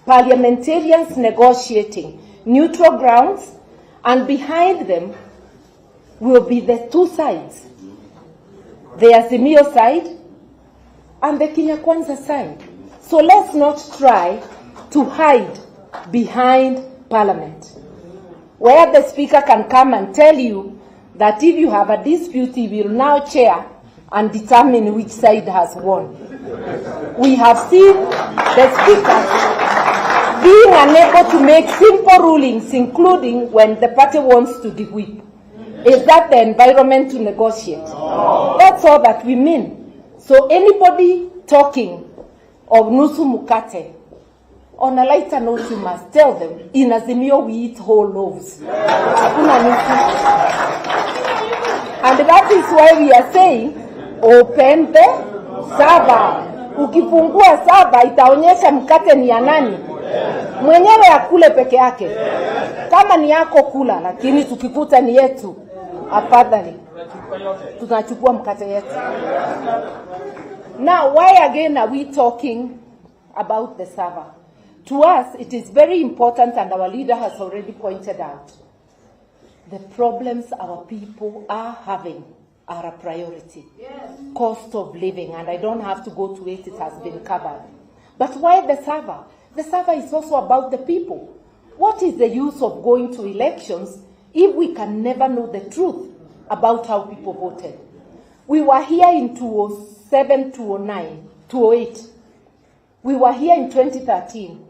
parliamentarians negotiating neutral grounds, and behind them will be the two sides, the Azimio side and the Kenya Kwanza side. So let's not try to hide behind Parliament, where the Speaker can come and tell you that if you have a dispute, he will now chair and determine which side has won. We have seen the Speaker being unable to make simple rulings, including when the party wants to de-whip. Is that the environment to negotiate? No. That's all that we mean. So anybody talking of nusu mukate, on a lighter note, you must tell them, in Azimio we eat whole loaves. And that is why we are saying, open the server. Ukifungua server, itaonyesha mkate ni ya nani. Mwenyewe akule peke yake. Kama ni yako kula, lakini tukikuta ni yetu, afadhali tunachukua mkate yetu. Now, why again are we talking about the server? To us, it is very important, and our leader has already pointed out, the problems our people are having are a priority. Yes. Cost of living, and I don't have to go to it, it has been covered. But why the server? The server is also about the people. What is the use of going to elections if we can never know the truth about how people voted? We were here in 2007, 2009, 2008. We were here in 2013.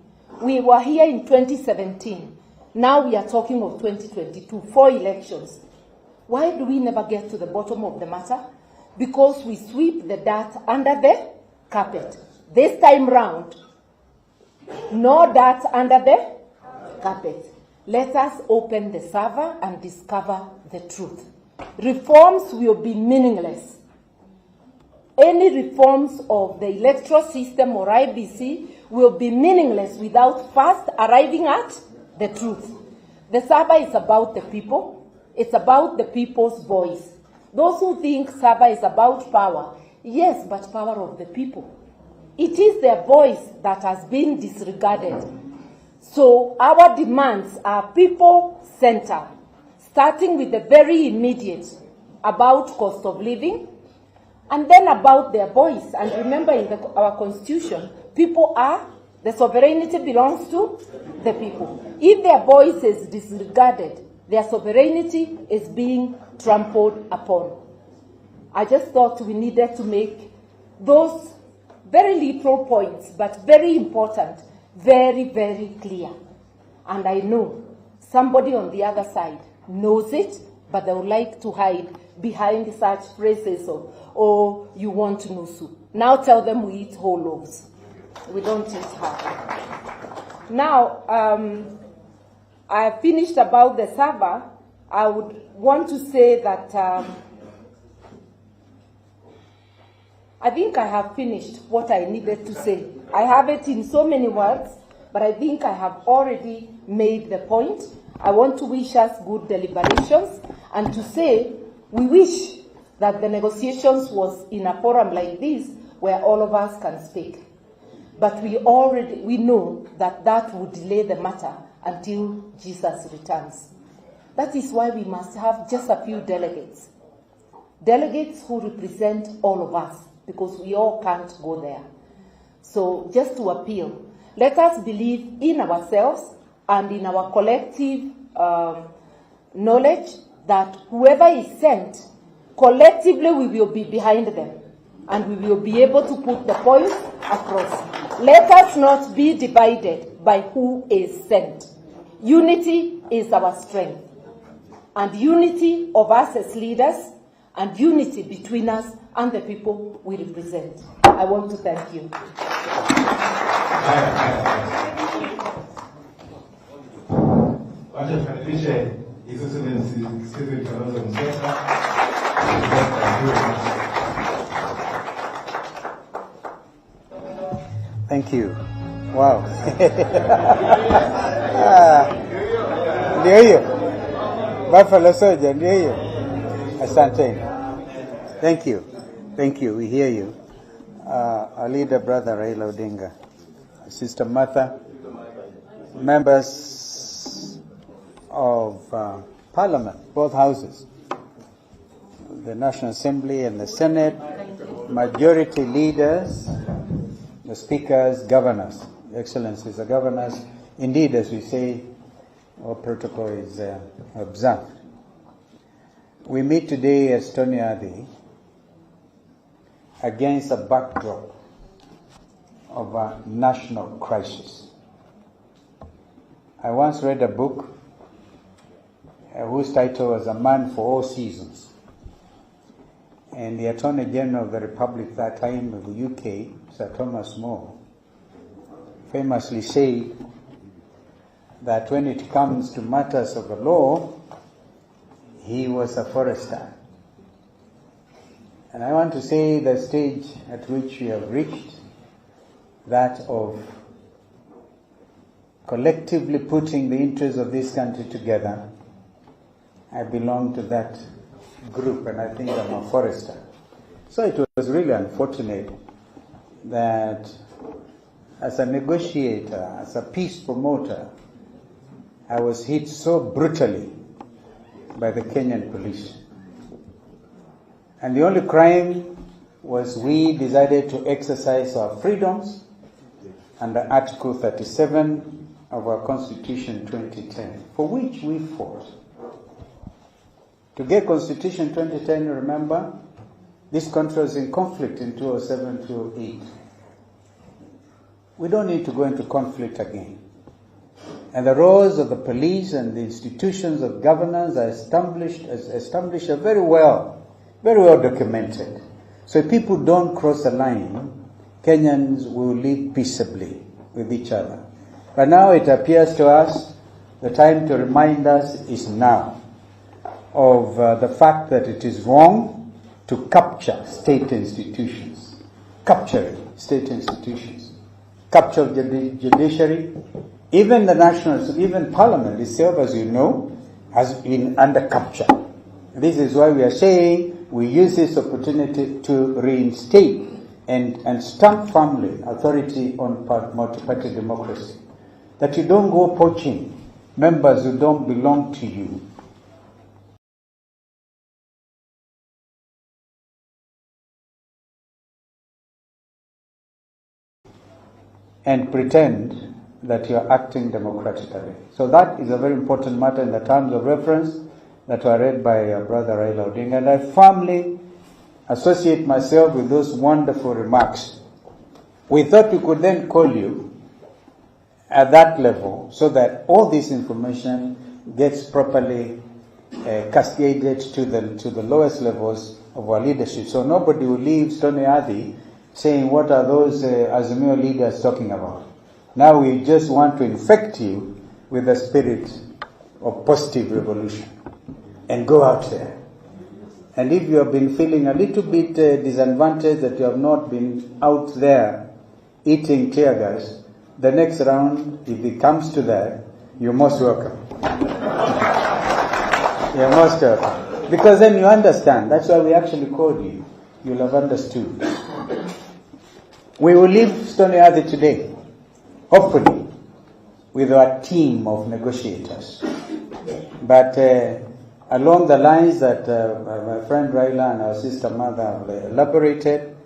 We were here in 2017. Now we are talking of 2022, 4 elections. Why do we never get to the bottom of the matter? Because we sweep the dirt under the carpet. This time round, no dirt under the carpet. Let us open the server and discover the truth. Reforms will be meaningless. Any reforms of the electoral system or IBC will be meaningless without first arriving at the truth. The server is about the people. It's about the people's voice. Those who think server is about power, yes, but power of the people. It is their voice that has been disregarded. So our demands are people-centered, starting with the very immediate about cost of living, and then about their voice. And remember, in our constitution, people are, the sovereignty belongs to the people. If their voice is disregarded, their sovereignty is being trampled upon. I just thought we needed to make those very little points, but very important, very, very clear. And I know somebody on the other side knows it, but they would like to hide behind such phrases of, oh, you want nusu. Now tell them we eat whole loaves. We don't eat half. Now, I finished about the server. I would want to say that I think I have finished what I needed to say. I have it in so many words, but I think I have already made the point. I want to wish us good deliberations and to say we wish that the negotiations was in a forum like this where all of us can speak. But we know that that would delay the matter until Jesus returns. That is why we must have just a few delegates. Delegates who represent all of us, because we all can't go there. So just to appeal, let us believe in ourselves and in our collective knowledge that whoever is sent, collectively we will be behind them and we will be able to put the point across. Let us not be divided by who is sent. Unity is our strength, and unity of us as leaders, and unity between us and the people we represent. I want to thank you. Thank you. Wow. Ndio hiyo. Buffalo Soldier, ndio hiyo. Asante. Thank you. Thank you. We hear you. Our leader, Brother Raila Odinga. Sister Martha. members of Parliament, both houses, the National Assembly and the Senate, majority leaders, the speakers, governors, excellencies, the governors. Indeed, as we say, our protocol is observed. We meet today as Tony Adi against a backdrop of a national crisis. I once read a book whose title was A Man for All Seasons. And the Attorney General of the Republic at that time of the UK, Sir Thomas More, famously said that when it comes to matters of the law, he was a forester. And I want to say the stage at which we have reached, that of collectively putting the interests of this country together. I belong to that group, and I think I'm a forester. So it was really unfortunate that as a negotiator, as a peace promoter, I was hit so brutally by the Kenyan police. And the only crime was we decided to exercise our freedoms under Article 37 of our Constitution 2010, for which we fought. To get Constitution 2010, remember, this country was in conflict in 2007-2008. We don't need to go into conflict again. And the roles of the police and the institutions of governance are established are very well documented. So if people don't cross the line, Kenyans will live peaceably with each other. But now it appears to us the time to remind us is now of the fact that it is wrong to capture state institutions. Capturing state institutions. Capture of the judiciary. Even even Parliament itself, as you know, has been under capture. This is why we are saying we use this opportunity to reinstate and stamp firmly authority on multi-party democracy. That you don't go poaching members who don't belong to you. And pretend that you are acting democratically. So that is a very important matter in the terms of reference that were read by Brother Raila Odinga. And I firmly associate myself with those wonderful remarks. We thought we could then call you at that level so that all this information gets properly cascaded to the lowest levels of our leadership. So nobody will leave Stony Adi saying, what are those Azimio leaders talking about? Now we just want to infect you with the spirit of positive revolution and go out there. And if you have been feeling a little bit disadvantaged that you have not been out there eating tear gas, the next round, if it comes to that, you're most welcome. You're most welcome. Because then you understand. That's why we actually called you. You'll have understood. We will leave Stony Adi today, hopefully, with our team of negotiators. But along the lines that my friend Raila and our sister Mother have elaborated,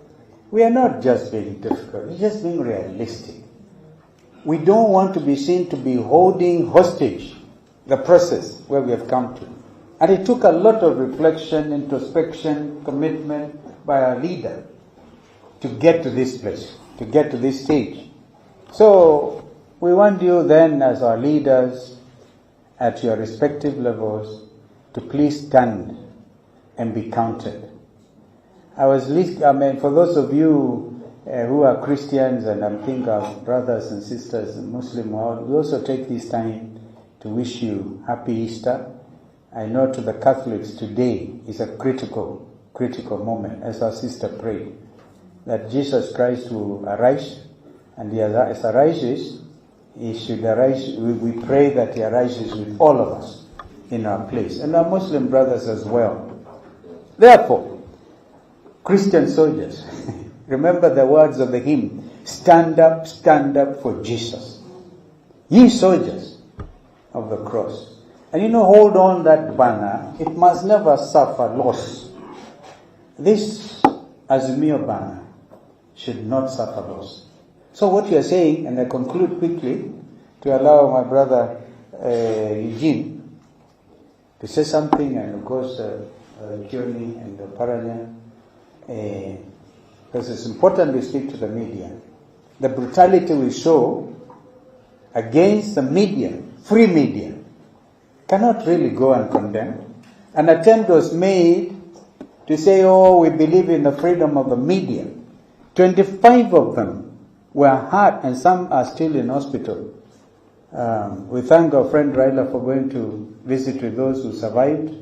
we are not just being difficult, we're just being realistic. We don't want to be seen to be holding hostage the process where we have come to. And it took a lot of reflection, introspection, commitment by our leader to get to this place, to get to this stage. So we want you then, as our leaders at your respective levels, to please stand and be counted. For those of you who are Christians, and I'm thinking of brothers and sisters in Muslim world, we also take this time to wish you happy Easter. I know to the Catholics today is a critical moment, as our sister prayed, that Jesus Christ will arise, and as arises, he should arise. We pray that he arises with all of us in our place, and our Muslim brothers as well. Therefore, Christian soldiers, remember the words of the hymn, stand up for Jesus. Ye soldiers of the cross. And hold on that banner. It must never suffer loss. This Azimio banner should not suffer loss. So what you are saying, and I conclude quickly to allow my brother Eugene to say something, and of course Kioni and Paranya, because it's important we speak to the media. The brutality we show against the media, free media, cannot really go uncondemned. An attempt was made to say, we believe in the freedom of the media. 25 of them were hurt, and some are still in hospital. We thank our friend Raila for going to visit with those who survived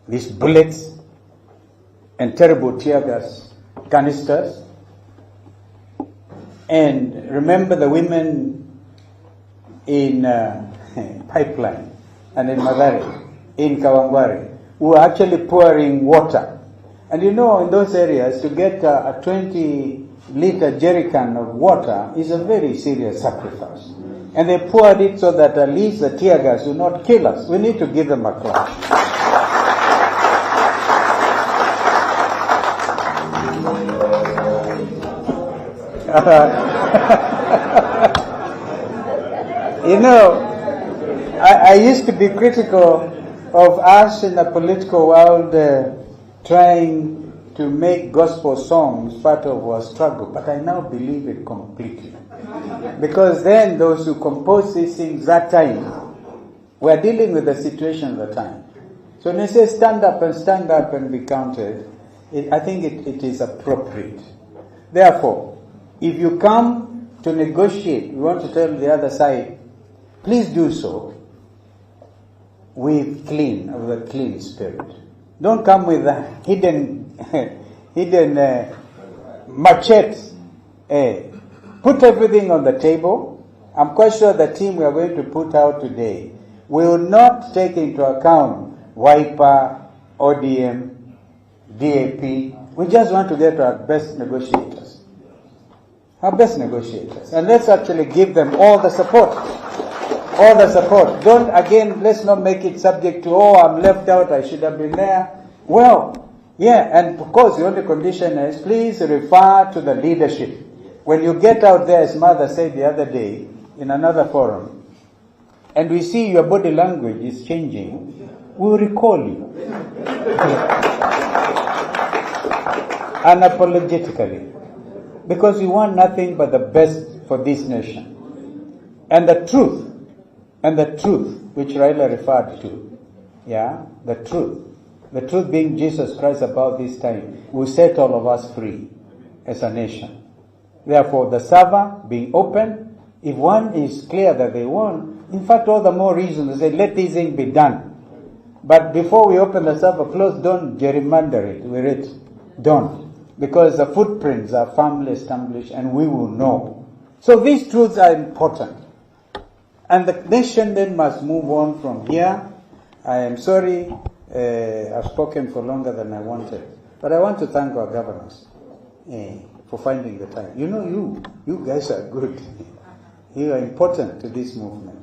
these bullets and terrible tear gas canisters. And remember the women in Pipeline and in Madari, in Kawangware, who were actually pouring water. And in those areas, to get a 20-liter jerrycan of water is a very serious sacrifice. And they poured it so that at least the tear gas will not kill us. We need to give them a clap. I used to be critical of us in the political world trying to make gospel songs part of our struggle, but I now believe it completely. Because then those who composed these things that time were dealing with the situation at the time. So when they say stand up and be counted, I think it is appropriate. Therefore, if you come to negotiate, you want to tell the other side, please do so with a clean spirit. Don't come with a hidden machetes. Put everything on the table. I'm quite sure the team we are going to put out today will not take into account Wiper, ODM, DAP. We just want to get our best negotiators. And let's actually give them all the support. Let's not make it subject to, I'm left out, I should have been there. Well, yeah, and of course the only condition is please refer to the leadership. When you get out there, as Mother said the other day in another forum, and we see your body language is changing, we'll recall you. Unapologetically. Because we want nothing but the best for this nation. And the truth which Raila referred to, the truth being Jesus Christ about this time, will set all of us free as a nation. Therefore, the server being open, if one is clear that they won, in fact, all the more reason to say, let this thing be done. But before we open the server close, don't gerrymander it with it. Don't. Because the footprints are firmly established and we will know. So these truths are important. And the nation then must move on from here. I am sorry, I've spoken for longer than I wanted. But I want to thank our governors for finding the time. You guys are good. You are important to this movement.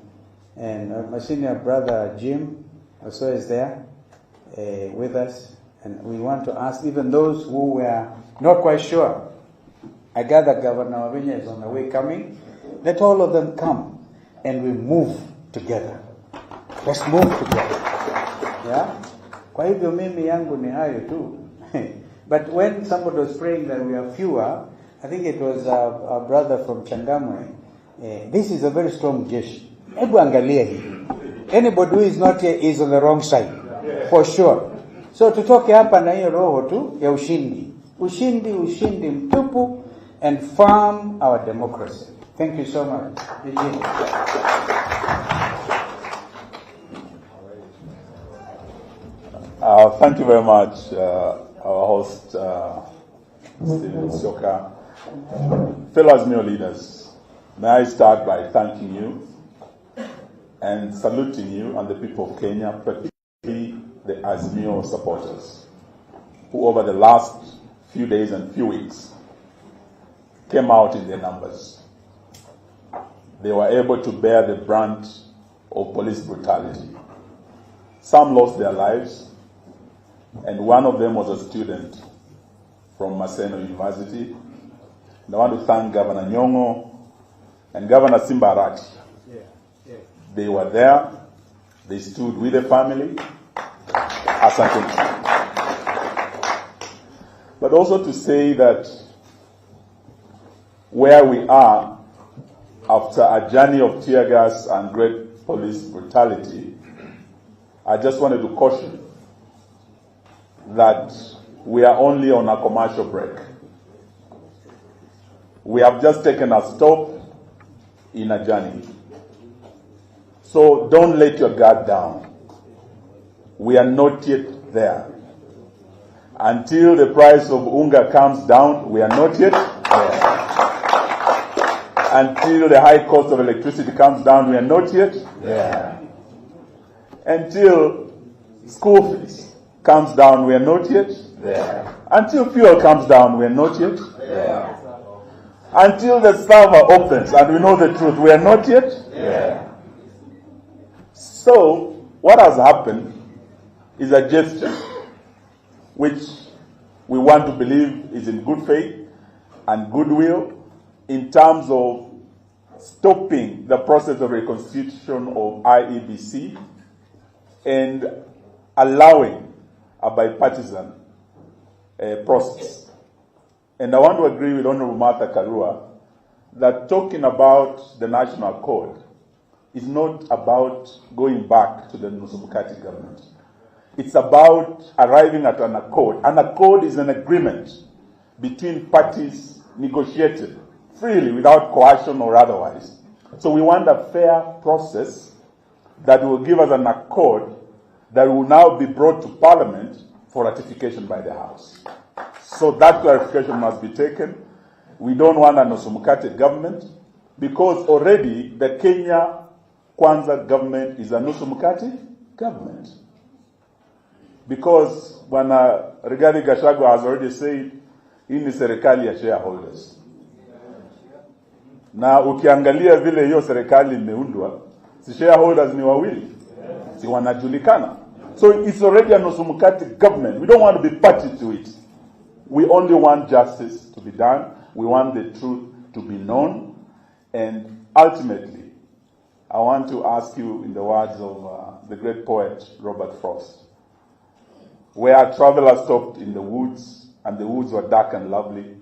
And my senior brother Jim also is there with us. And we want to ask even those who were not quite sure. I gather Governor Wavinya is on the way coming. Let all of them come and we move together. Let's move together. Yeah? Kwa hivyo mimi yangu ni hayo tu. But when somebody was praying that we are fewer, I think it was our brother from Changamwe. This is a very strong jeshi. Hebu angalia hii. Anybody who is not here is on the wrong side. For sure. So tutoke hapa na hiyo roho tu ya ushindi. Ushindi mtupu and farm our democracy. Thank you so much. Thank you very much, our host, Stephen Soka. Fellow Azimio leaders, may I start by thanking you and saluting you and the people of Kenya, particularly the Azimio supporters, who over the last few days and few weeks came out in their numbers. they were able to bear the brunt of police brutality. Some lost their lives, and one of them was a student from Maseno University. And I want to thank Governor Nyong'o and Governor Simbarati. They were there. They stood with the family. Asante. But also to say that where we are after a journey of tear gas and great police brutality, I just wanted to caution that we are only on a commercial break. We have just taken a stop in a journey. So don't let your guard down. We are not yet there. Until the price of unga comes down, we are not yet there. Until the high cost of electricity comes down, we are not yet there. Until school fees comes down, we are not yet there. Until fuel comes down, we are not yet there. Until the server opens and we know the truth, we are not yet there. So, what has happened is a gesture which we want to believe is in good faith and goodwill in terms of stopping the process of reconstitution of IEBC and allowing a bipartisan process. And I want to agree with Honorable Martha Karua that talking about the national code is not about going back to the Nusumkati government. It's about arriving at an accord. An accord is an agreement between parties negotiated freely without coercion or otherwise. So we want a fair process that will give us an accord that will now be brought to Parliament for ratification by the House. So that clarification must be taken. We don't want a Nusumkati government because already the Kenya Kwanza government is a Nusumkati government. Because when Rigathi Gachagua has already said, hii ni serikali ya shareholders. Na ukiangalia vile hiyo serikali imeundwa, si shareholders ni wawili, si wanajulikana. So it's already a Nusumkati government. We don't want to be party to it. We only want justice to be done. We want the truth to be known. And ultimately, I want to ask you in the words of the great poet Robert Frost, where a traveler stopped in the woods, and the woods were dark and lovely,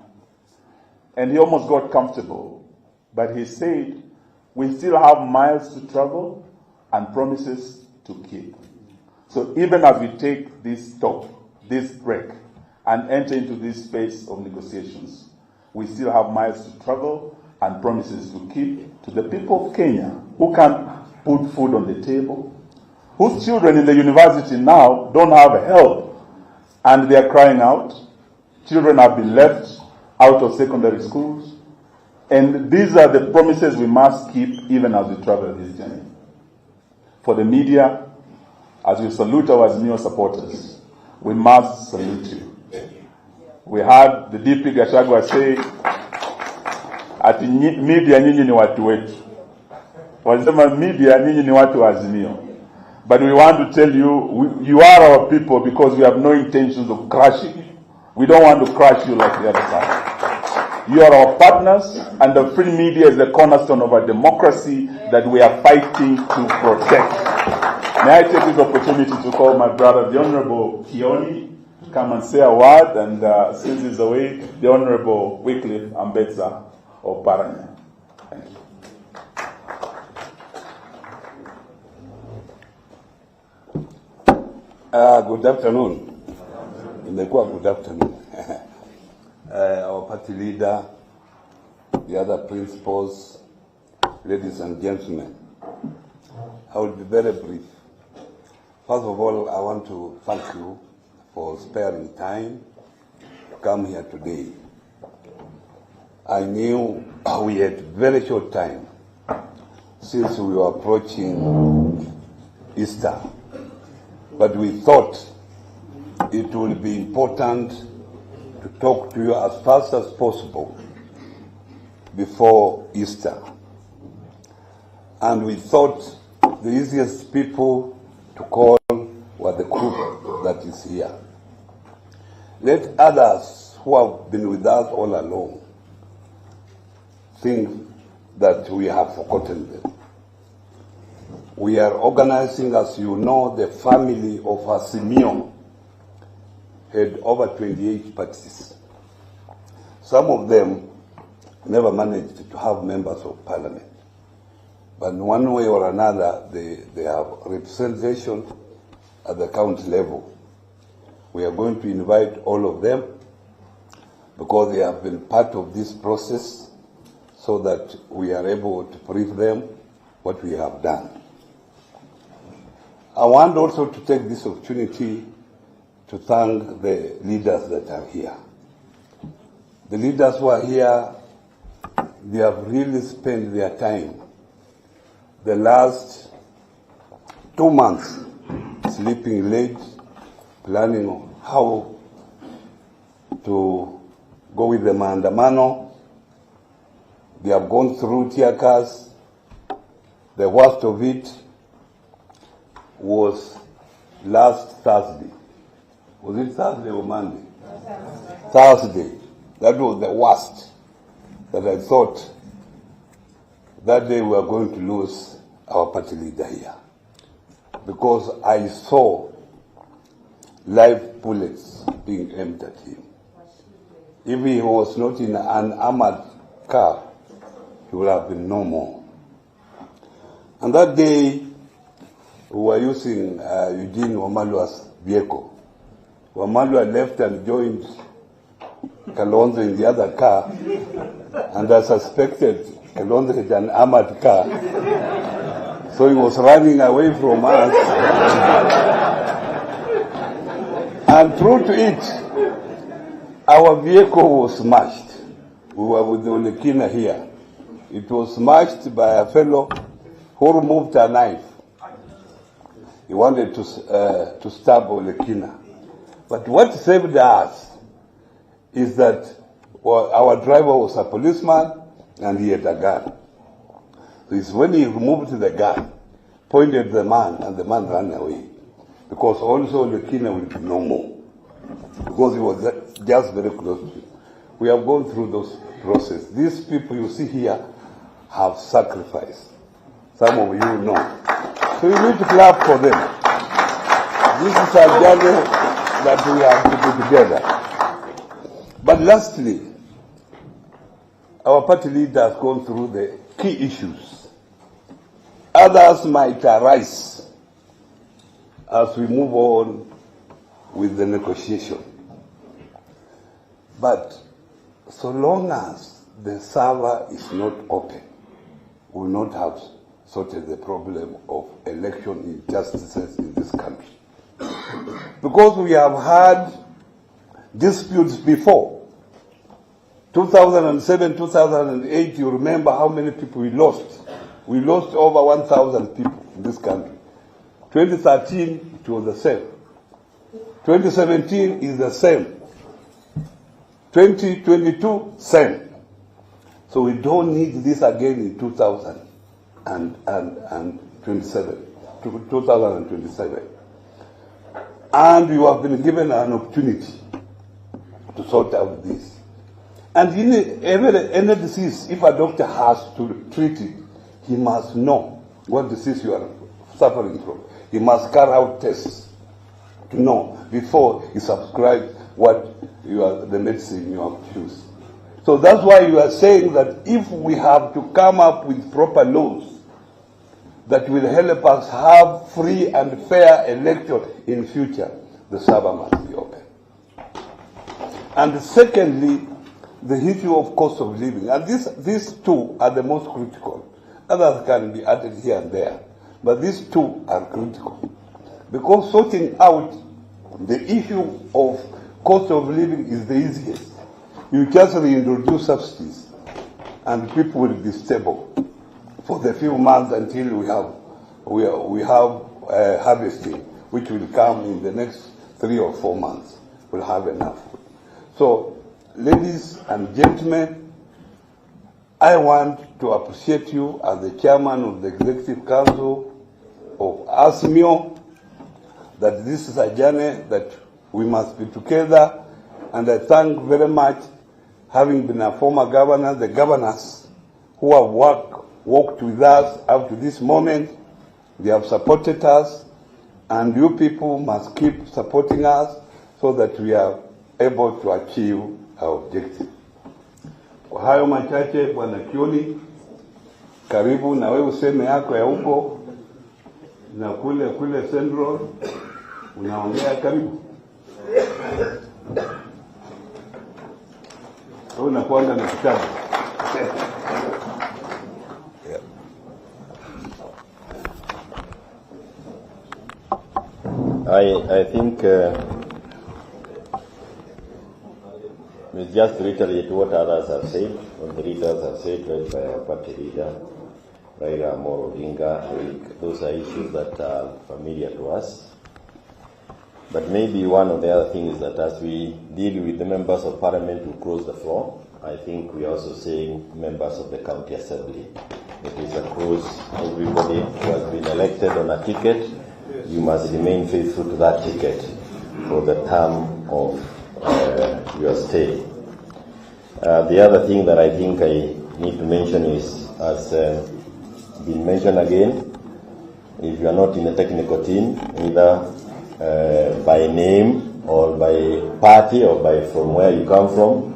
and he almost got comfortable. But he said, we still have miles to travel and promises to keep. So even as we take this stop, this break, and enter into this space of negotiations, we still have miles to travel and promises to keep to the people of Kenya who can't put food on the table, whose children in the university now don't have help, and they are crying out. Children have been left out of secondary schools. And these are the promises we must keep even as we travel this journey. For the media, as we salute our Azimio supporters, we must salute you. We heard the DP Gachagua say, ati media nyinyi ni watu wetu. Walisema media nyinyi ni watu wa Azimio. But we want to tell you, you are our people because we have no intentions of crushing you. We don't want to crush you like the other side. You are our partners, and the free media is the cornerstone of our democracy that we are fighting to protect. May I take this opportunity to call my brother, the Honorable Kioni, to come and say a word, and since he's away, the Honorable Wycliffe Ambetsa of Paranya. Thank you. Good afternoon. Good afternoon. Our party leader, the other principals, ladies and gentlemen. I will be very brief. First of all, I want to thank you for sparing time to come here today. I knew we had very short time since we were approaching Easter. But we thought it would be important to talk to you as fast as possible before Easter. and we thought the easiest people to call were the group that is here. Let others who have been with us all along think that we have forgotten them. We are organizing, as you know, the family of Azimio had over 28 parties. Some of them never managed to have members of parliament. But in one way or another, they have representation at the county level. We are going to invite all of them because they have been part of this process so that we are able to brief them what we have done. I want also to take this opportunity to thank the leaders that are here. The leaders who are here, they have really spent their time the last 2 months sleeping late, planning on how to go with the maandamano. They have gone through tear gas. The worst of it was last Thursday. Was it Thursday or Monday? Thursday. That was the worst. That I thought that day we were going to lose our party leader here. Because I saw live bullets being aimed at him. If he was not in an armored car, he would have been no more. And that day, we were using Eugene Wamalua's vehicle. Wamalua left and joined Kalonzo in the other car, and I suspected Kalonzo had an armored car. So he was running away from us. And true to it, our vehicle was smashed. We were with the Olekina here. It was smashed by a fellow who removed a knife. He wanted to stab Olekina. But what saved us is that our driver was a policeman and he had a gun. So it's when he removed the gun, pointed the man, and the man ran away. Because also Olekina will be no more. Because he was just very close to him. We have gone through those processes. These people you see here have sacrificed. Some of you know. So you need to clap for them. This is a journey that we have to do together. But lastly, our party leader has gone through the key issues. Others might arise as we move on with the negotiation. But so long as the server is not open, we will not have sorted the problem of election injustices in this country. Because we have had disputes before. 2007, 2008, you remember how many people we lost. We lost over 1,000 people in this country. 2013, it was the same. 2017 is the same. 2022, same. So we don't need this again in 2027. And you have been given an opportunity to sort out this. And in any disease, if a doctor has to treat it, he must know what disease you are suffering from. He must carry out tests to know before he subscribes the medicine you have to choose. So that's why you are saying that if we have to come up with proper laws that will help us have free and fair election in future, the server must be open. And secondly, the issue of cost of living. And these two are the most critical. Others can be added here and there. But these two are critical. Because sorting out the issue of cost of living is the easiest. You just reintroduce subsidies and people will be stable for the few months until we have harvesting, which will come in the next 3 or 4 months. We'll have enough. So, ladies and gentlemen, I want to appreciate you as the chairman of the Executive Council of Azimio, that this is a journey that we must be together, and I thank very much, having been a former governor, the governors who have worked with us up to this moment. They have supported us, and you people must keep supporting us so that we are able to achieve our objective. Kwa hayo machache, Bwana Kioni, karibu na wewe useme yako ya huko na kule Central unaongea, karibu. Wewe unakwenda na kitabu. I think we'll just reiterate what others have said, what the leaders have said, led by our party leader, Raila, Odinga. Those are issues that are familiar to us. But maybe one of the other things is that as we deal with the members of parliament who cross the floor, I think we are also saying members of the county assembly. It is across everybody who has been elected on a ticket. You must remain faithful to that ticket for the term of your stay. The other thing that I think I need to mention is, as been mentioned again, if you are not in a technical team, either by name or by party or by from where you come from,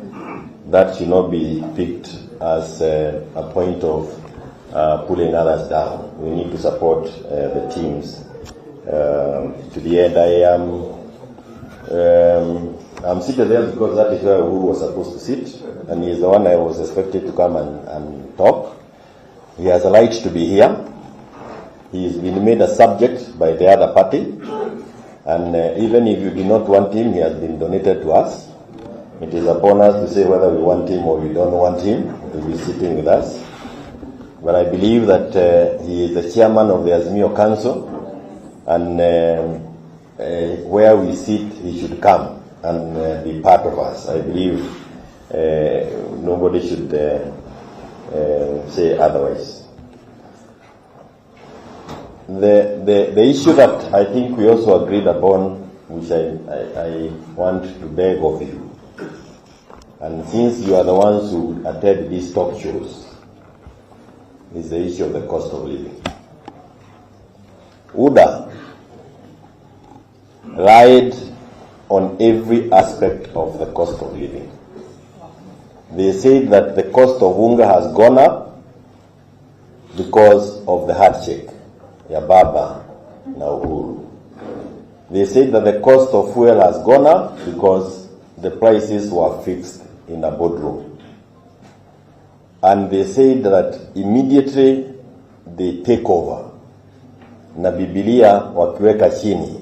that should not be picked as a point of pulling others down. We need to support the teams. To the end, I'm seated there because that is where Uhuru was supposed to sit, and he is the one I was expected to come and talk. He has a right to be here. He has been made a subject by the other party, and even if you do not want him, he has been donated to us. It is upon us to say whether we want him or we don't want him to be sitting with us. But I believe that he is the chairman of the Azimio Council, and where we sit, he should come and be part of us. I believe nobody should say otherwise. The issue that I think we also agreed upon, which I want to beg of you, and since you are the ones who attend these talk shows, is the issue of the cost of living. UDA lied on every aspect of the cost of living. They said that the cost of unga has gone up because of the handshake, ya Baba na Uhuru. They said that the cost of fuel has gone up because the prices were fixed in a boardroom. And they said that immediately they take over, na Biblia wakiweka chini,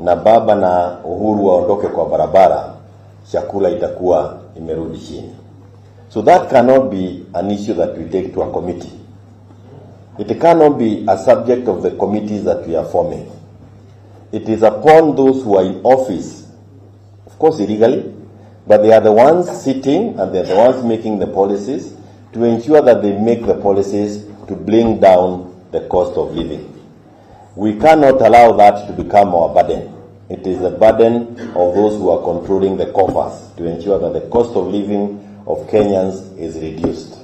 na Baba na Uhuru waondoke kwa barabara, chakula itakuwa imerudi chini. So that cannot be an issue that we take to a committee. It cannot be a subject of the committees that we are forming. It is upon those who are in office, of course illegally, but they are the ones sitting and they are the ones making the policies to ensure that they make the policies to bring down the cost of living. We cannot allow that to become our burden. It is the burden of those who are controlling the coffers to ensure that the cost of living of Kenyans is reduced.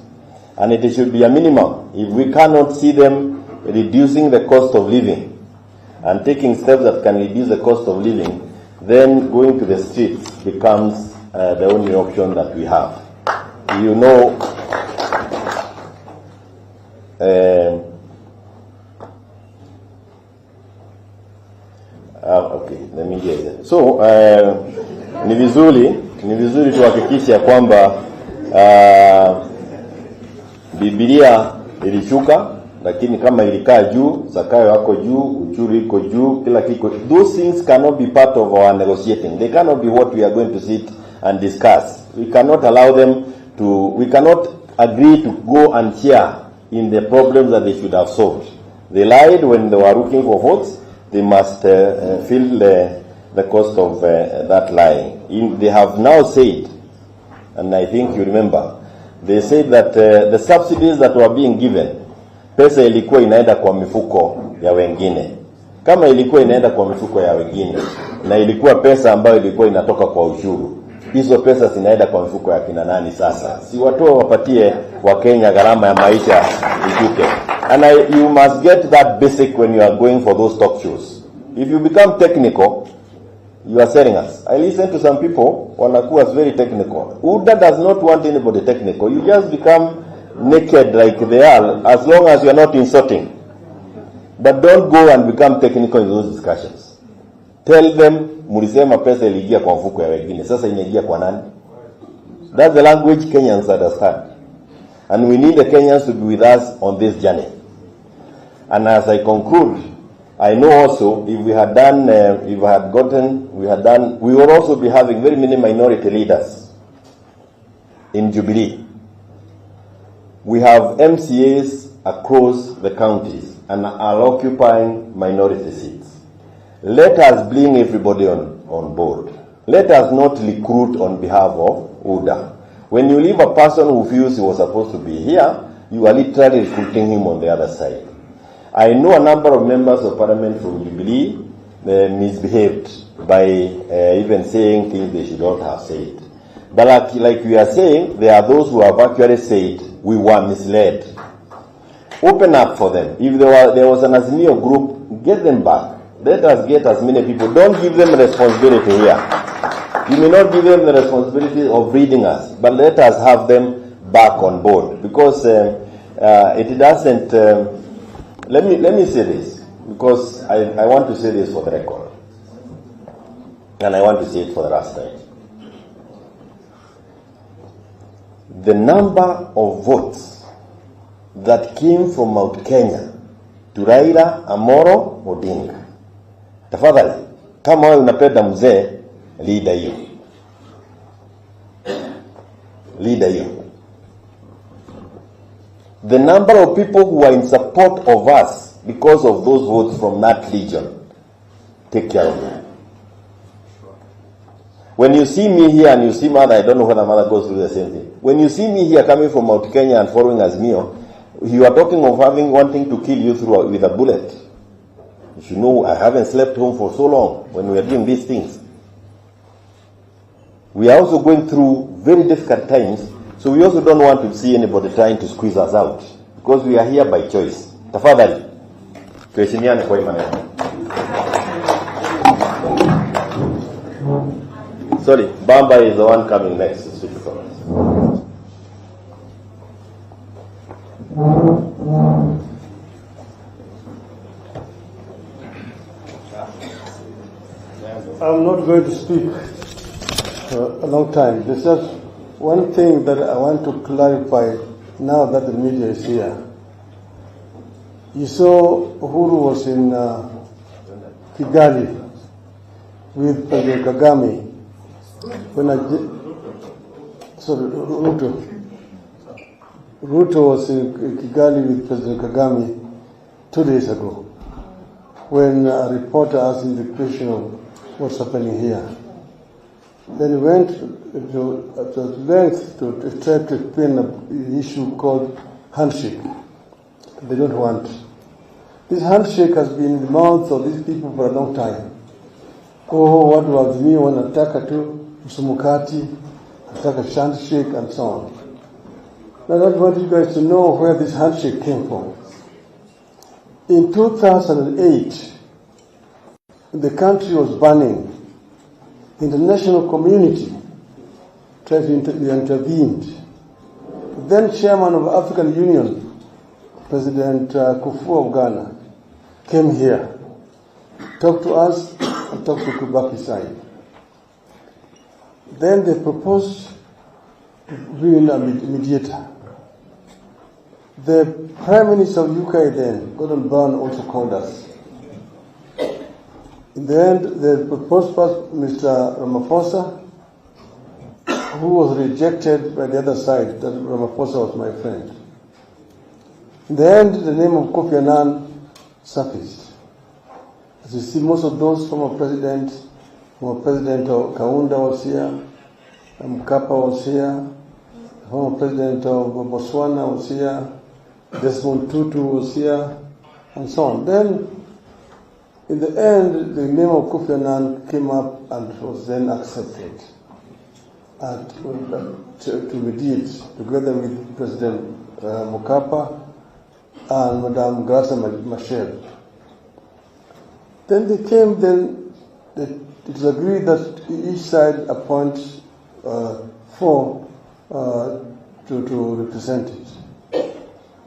And it should be a minimum. If we cannot see them reducing the cost of living and taking steps that can reduce the cost of living, then going to the streets becomes the only option that we have. You know, okay, let me get it. So, ni vizuri tuhakikisha kwamba Biblia ilishuka, lakini kama ilikaa juu, zakayo yako juu, uchuru iko juu, kila kiko. Those things cannot be part of our negotiating. They cannot be what we are going to sit and discuss. We cannot allow them to, we cannot agree to go and share in the problems that they should have solved. They lied when they were looking for votes. They must feel the cost of that lying. They have now said, and I think you remember, they said that the subsidies that were being given, pesa ilikuwa inaenda kwa mifuko ya wengine. Kama ilikuwa inaenda kwa mifuko ya wengine, na ilikuwa pesa ambayo ilikuwa inatoka kwa ushuru, hizo pesa zinaenda kwa mifuko ya kina nani sasa? Si watu wapatie wa Kenya gharama ya maisha ishuke. And you must get that basic when you are going for those talk shows. If you become technical, you are selling us. I listen to some people, wanakuwa very technical. UDA does not want anybody technical. You just become naked like they are, as long as you are not insulting. But don't go and become technical in those discussions. Tell them, mulisema pesa iliingia kwa mfuko ya wengine. Sasa inaingia kwa nani? That's the language Kenyans understand. And we need the Kenyans to be with us on this journey. And as I conclude, I know also if we had done, we would also be having very many minority leaders in Jubilee. We have MCAs across the counties and are occupying minority seats. Let us bring everybody on board. Let us not recruit on behalf of UDA. When you leave a person who feels he was supposed to be here, you are literally recruiting him on the other side. I know a number of members of Parliament from Jubilee misbehaved by even saying things they should not have said. But like we are saying, there are those who have actually said we were misled. Open up for them. If there was an Azimio group, get them back. Let us get as many people. Don't give them responsibility here. You may not give them the responsibility of reading us, but let us have them back on board. Because it doesn't... let me say this, because I want to say this for the record. And I want to say it for the last time. The number of votes that came from Mount Kenya to Raila, Amoro, Odinga. Tafadhali, kama wewe unapenda mzee, leader hiyo. Leader hiyo. The number of people who are in support of us because of those votes from that region, take care of them. When you see me here and you see Mother, I don't know whether Mother goes through the same thing. When you see me here coming from Mount Kenya and following Azimio, you are talking of wanting to kill you with a bullet. You should know I haven't slept home for so long when we are doing these things. We are also going through very difficult times, so we also don't want to see anybody trying to squeeze us out, because we are here by choice. Tafadhali, tuheshimiane kwa imani. Sorry, Bamba is the one coming next to speak for us. I'm not going to speak for a long time. There's just one thing that I want to clarify now that the media is here. You saw Uhuru was in Kigali with President Kagame. Ruto was in Kigali with President Kagame 2 days ago, when a reporter asked him the question of what's happening here. Then he went to length to try to explain an issue called handshake. They don't want. This handshake has been in the mouths of these people for a long time. Oh, what was me when nataka tu msumukati, nataka handshake and so on. Now I want you guys to know where this handshake came from. In 2008, the country was burning. The international community tried to intervened. Then chairman of African Union, President Kufu of Ghana, came here, talked to us, and talked to Kibaki side. Then they proposed to bring in a mediator. The Prime Minister of UK then, Gordon Brown, also called us. In the end, the proposed Mr. Ramaphosa, who was rejected by the other side, that Ramaphosa was my friend. In the end, the name of Kofi Annan surfaced. As you see, most of those former President Kaunda was here, Mkapa was here, the former president of Botswana was here, Desmond Tutu was here, and so on. Then, in the end, the name of Kofi Annan came up and was then accepted to mediate together with President Mokapa and Madame Graça Machel. Then they came, it was agreed that each side appoints 4 to represent it.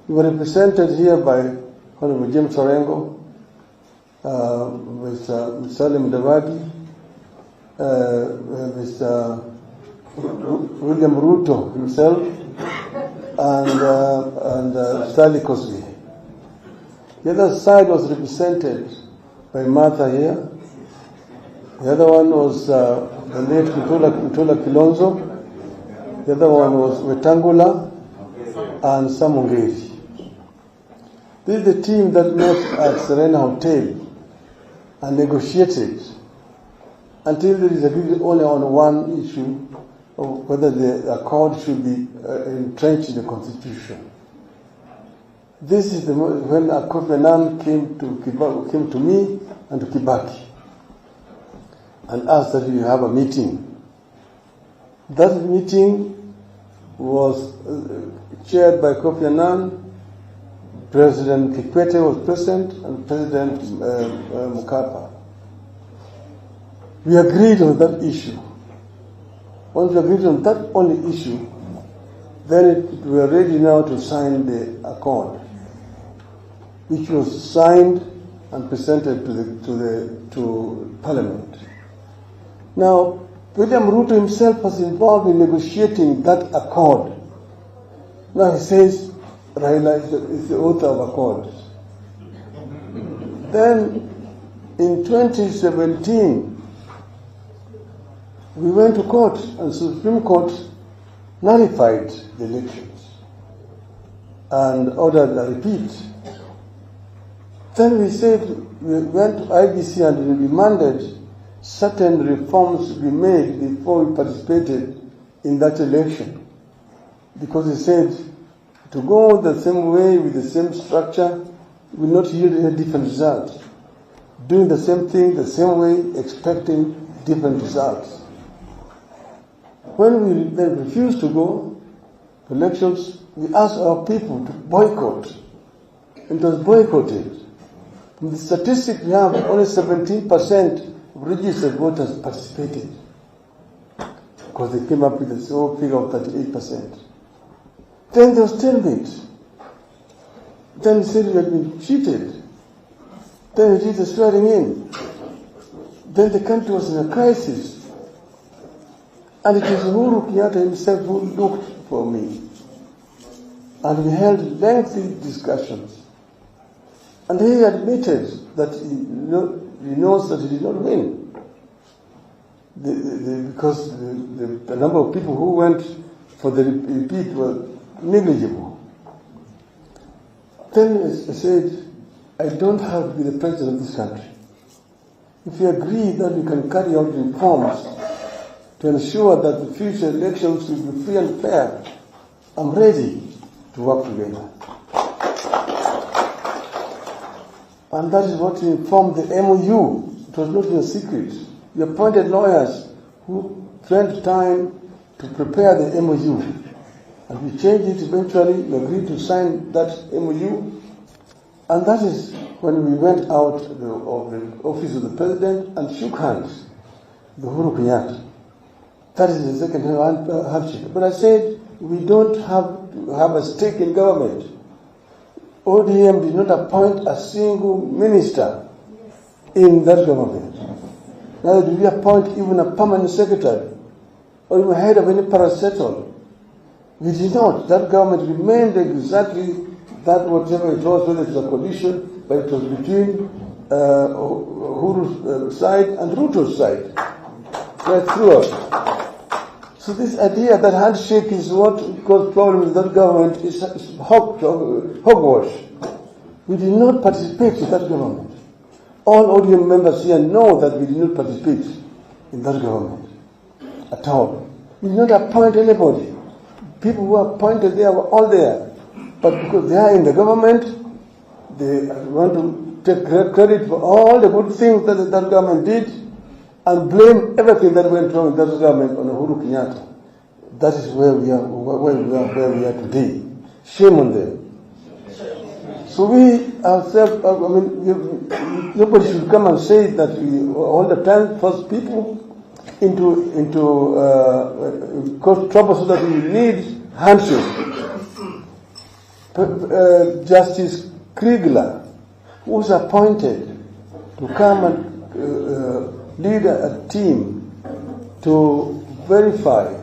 We were represented here by Honorable James Orengo, Mr. Salim Davadi, Mr. William Ruto himself, and Stanley Cosby. The other side was represented by Martha here. The other one was the late Mutula Kilonzo. The other one was Wetangula and Samungeri. This is the team that met at Serena Hotel and negotiated until there is agreed only on one issue of whether the accord should be entrenched in the constitution. This is when Kofi Annan came to me and to Kibaki and asked that we have a meeting. That meeting was chaired by Kofi Annan. President Kikwete was present and President Mokapa. We agreed on that issue. Once we agreed on that only issue, then we were ready now to sign the accord, which was signed and presented to Parliament. Now, William Ruto himself was involved in negotiating that accord. Now he says Raila is the author of accords. Then, in 2017, we went to court, and Supreme Court nullified the elections and ordered a repeat. Then we said we went to IBC and we demanded certain reforms be made before we participated in that election, because he said to go the same way with the same structure will not yield any different result. Doing the same thing the same way, expecting different results. When we then refused to go to elections, we asked our people to boycott. It was boycotted. From the statistics we have, only 17% of registered voters participated, because they came up with a small figure of 38%. Then there was stalemate. Then we said we had been cheated. Then we did the swearing in. Then the country was in a crisis. And it was Uhuru Kenyatta himself who looked for me. And we held lengthy discussions. And he admitted that he knows that he did not win. Because the number of people who went for the repeat were negligible. Then I said, I don't have to be the president of this country. If we agree that we can carry out reforms to ensure that the future elections will be free and fair, I'm ready to work together. And that is what we informed the MOU. It was not a secret. We appointed lawyers who spent time to prepare the MOU. And we changed it eventually. We agreed to sign that MOU. And that is when we went out of the office of the president and shook hands with Uhuru Kenyatta. That is the second handshake. But I said, we don't have to have a stake in government. ODM did not appoint a single minister in that government. Neither did we appoint even a permanent secretary or even head of any parastatal. We did not. That government remained exactly that whatever it was, whether it was a coalition, but it was between Uhuru's side and Ruto's side, right throughout. So this idea that handshake is what caused problems in that government is hogwash. We did not participate in that government. All ODM members here know that we did not participate in that government at all. We did not appoint anybody. people who are appointed there were all there. But because they are in the government, they want to take credit for all the good things that that government did and blame everything that went wrong in that government on Uhuru Kenyatta. That is where we are, where we are today. Shame on them. So we ourselves, nobody should come and say that we all the time force people into cause trouble so that we need handshake. Justice Kriegler was appointed to come and lead a team to verify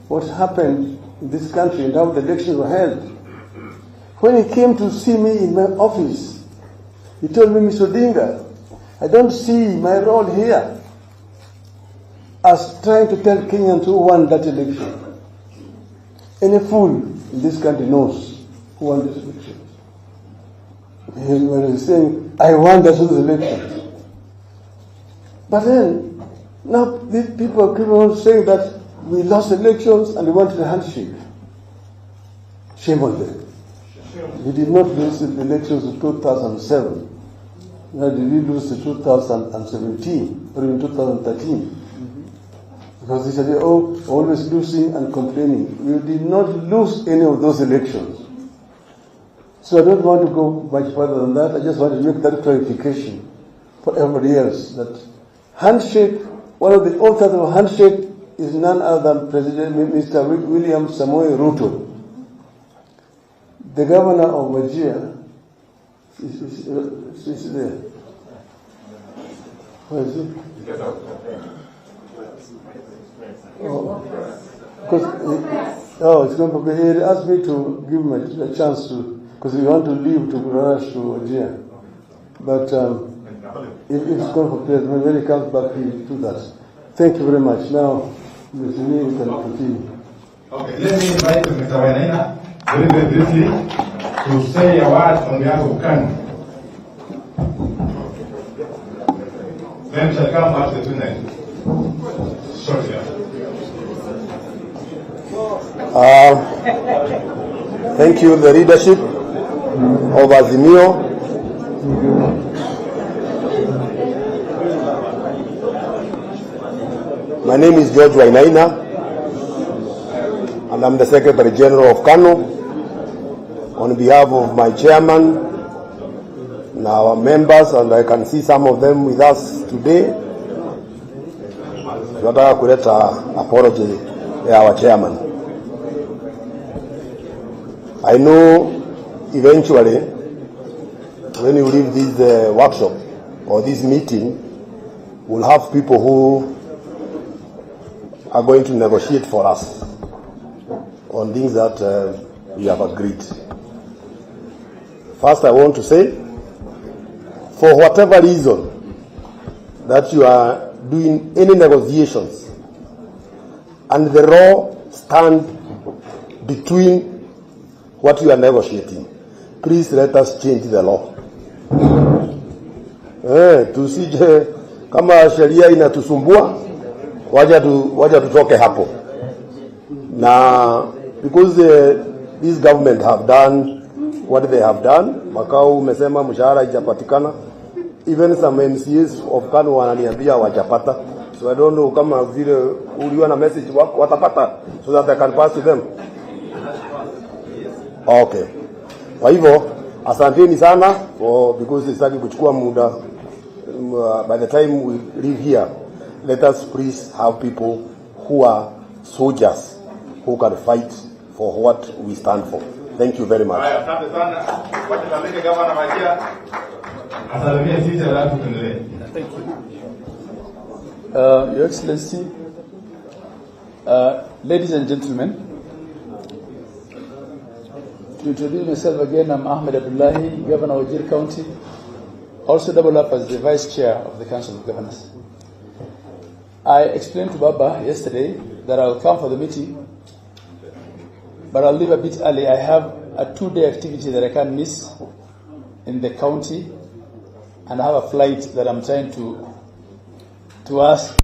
what happened in this country and how the elections were held. When he came to see me in my office, he told me, Mr. Odinga, I don't see my role here as trying to tell Kenyans who won that election. Any fool in this country knows who won this election. When he's saying, I won those elections. But then, now these people keep on saying that we lost elections and we wanted a handshake. Shame on them. We did not lose the elections in 2007. Now did we lose in 2017 or in 2013? Because they said, oh, always losing and complaining. We did not lose any of those elections. So I don't want to go much further than that. I just want to make that clarification for everybody else that handshake, one of the authors of handshake is none other than President Mr. William Samoei Ruto. The governor of Wajir is there. Where is he? It's going to be. He asked me to give him a chance to, because we want to leave to rush to Wajir. But if it's going to be, when he comes back, he will do that. Thank you very much. Now, Mr. Lee, we can continue. Okay, let me invite Mr. Wainaina very briefly to say a word on behalf of KANU. Then shall come back to the tonight. Shortly. Thank you, the leadership of Azimio. My name is George Wainaina, and I'm the Secretary General of KANU. On behalf of my chairman and our members, and I can see some of them with us today, tunataka kuleta apology ya our chairman. I know eventually when you leave this workshop or this meeting, we'll have people who are going to negotiate for us on things that we have agreed. First, I want to say, for whatever reason that you are doing any negotiations and the law stand between what you are negotiating, please let us change the law. Tusije kama sheria inatusumbua, waja tutoke hapo. Na because this government have done what they have done, makao umesema mshahara haijapatikana. Even some MCAs of KANU wananiambia wajapata. So I don't know kama vile uliona message watapata so that I can pass to them. Okay. Kwa hivyo asanteni sana because sitaki kuchukua muda. By the time we leave here, let us please have people who are soldiers who can fight for what we stand for. Thank you very much. Thank you. Your Excellency, ladies and gentlemen, to introduce myself again, I'm Ahmed Abdullahi, Governor of Wajir County, also double up as the Vice Chair of the Council of Governors. I explained to Baba yesterday that I'll come for the meeting, but I'll leave a bit early. I have a 2-day activity that I can't miss in the county, and I have a flight that I'm trying to ask